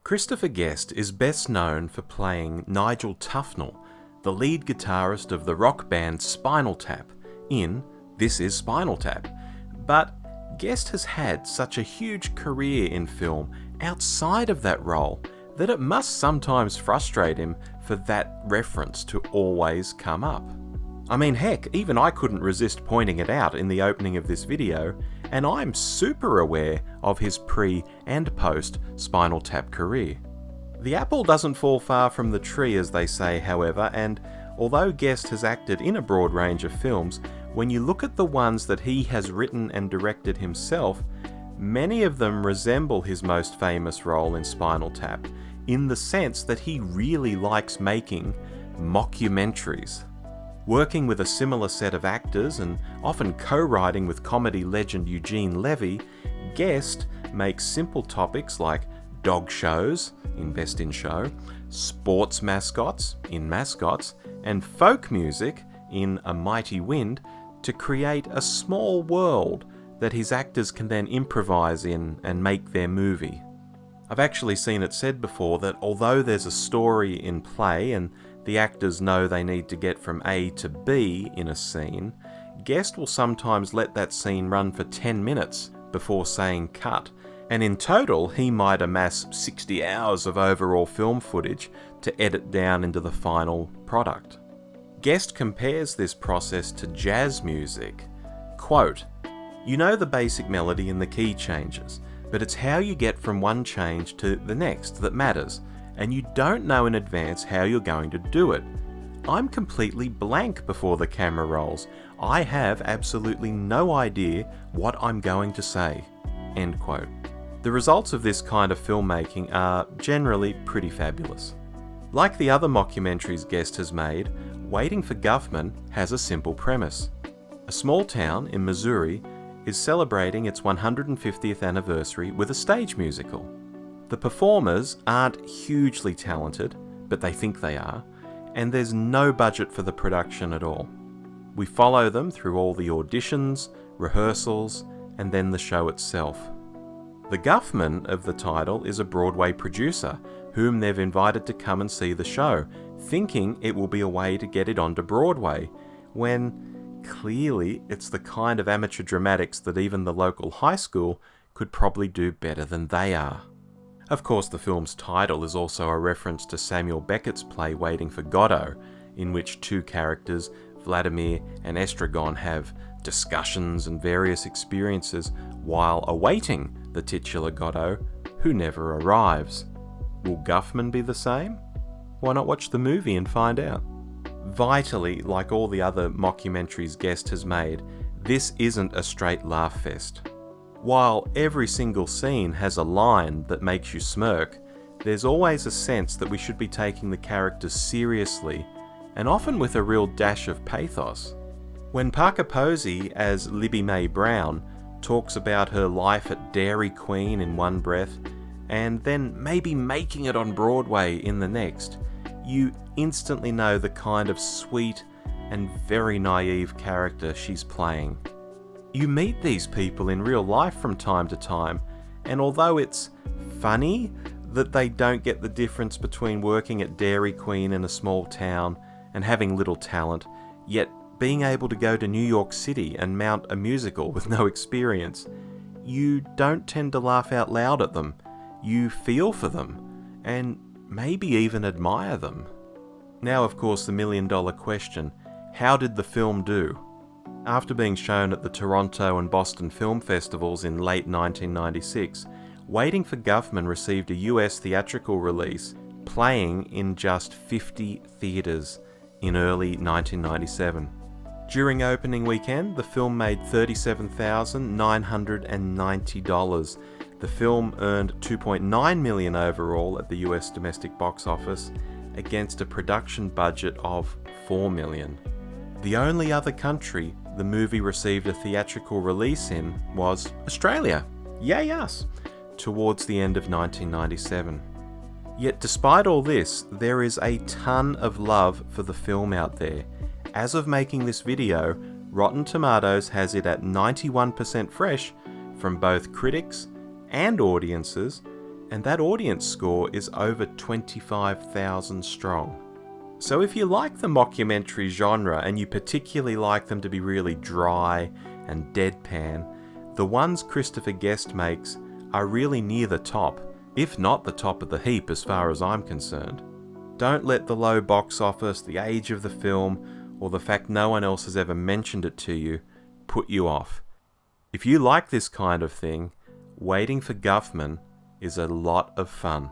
Christopher Guest is best known for playing Nigel Tufnell, the lead guitarist of the rock band Spinal Tap, in This Is Spinal Tap. But Guest has had such a huge career in film outside of that role that it must sometimes frustrate him for that reference to always come up. I mean, heck, even I couldn't resist pointing it out in the opening of this video, and I'm super aware of his pre- and post-Spinal Tap career. The apple doesn't fall far from the tree, as they say, however, and although Guest has acted in a broad range of films, when you look at the ones that he has written and directed himself, many of them resemble his most famous role in Spinal Tap, in the sense that he really likes making mockumentaries. Working with a similar set of actors and often co-writing with comedy legend Eugene Levy, Guest makes simple topics like dog shows in Best in Show, sports mascots in Mascots, and folk music in A Mighty Wind to create a small world that his actors can then improvise in and make their movie. I've actually seen it said before that although there's a story in play and the actors know they need to get from A to B in a scene, Guest will sometimes let that scene run for 10 minutes before saying cut, and in total he might amass 60 hours of overall film footage to edit down into the final product. Guest compares this process to jazz music. Quote, "You know the basic melody and the key changes, but it's how you get from one change to the next that matters, and you don't know in advance how you're going to do it. I'm completely blank before the camera rolls. I have absolutely no idea what I'm going to say." End quote. The results of this kind of filmmaking are generally pretty fabulous. Like the other mockumentaries Guest has made, Waiting for Guffman has a simple premise. A small town in Missouri is celebrating its 150th anniversary with a stage musical. The performers aren't hugely talented, but they think they are, and there's no budget for the production at all. We follow them through all the auditions, rehearsals, and then the show itself. The Guffman of the title is a Broadway producer whom they've invited to come and see the show, thinking it will be a way to get it onto Broadway, when clearly it's the kind of amateur dramatics that even the local high school could probably do better than they are. Of course, the film's title is also a reference to Samuel Beckett's play Waiting for Godot, in which two characters, Vladimir and Estragon, have discussions and various experiences while awaiting the titular Godot, who never arrives. Will Guffman be the same? Why not watch the movie and find out? Vitally, like all the other mockumentaries Guest has made, this isn't a straight laugh fest. While every single scene has a line that makes you smirk, there's always a sense that we should be taking the characters seriously, and often with a real dash of pathos. When Parker Posey as Libby Mae Brown talks about her life at Dairy Queen in one breath, and then maybe making it on Broadway in the next, you instantly know the kind of sweet and very naive character she's playing. You meet these people in real life from time to time, and although it's funny that they don't get the difference between working at Dairy Queen in a small town and having little talent, yet being able to go to New York City and mount a musical with no experience, you don't tend to laugh out loud at them. You feel for them, and maybe even admire them. Now, of course, the million-dollar question: how did the film do? After being shown at the Toronto and Boston film festivals in late 1996, Waiting for Guffman received a US theatrical release, playing in just 50 theatres in early 1997. During opening weekend, the film made $37,990. The film earned $2.9 million overall at the US domestic box office, against a production budget of $4 million. The only other country the movie received a theatrical release in was Australia. Yay us! Towards the end of 1997. Yet despite all this, there is a ton of love for the film out there. As of making this video, Rotten Tomatoes has it at 91% fresh from both critics and audiences, and that audience score is over 25,000 strong. So if you like the mockumentary genre and you particularly like them to be really dry and deadpan, the ones Christopher Guest makes are really near the top, if not the top of the heap as far as I'm concerned. Don't let the low box office, the age of the film, or the fact no one else has ever mentioned it to you put you off. If you like this kind of thing, waiting for Guffman is a lot of fun.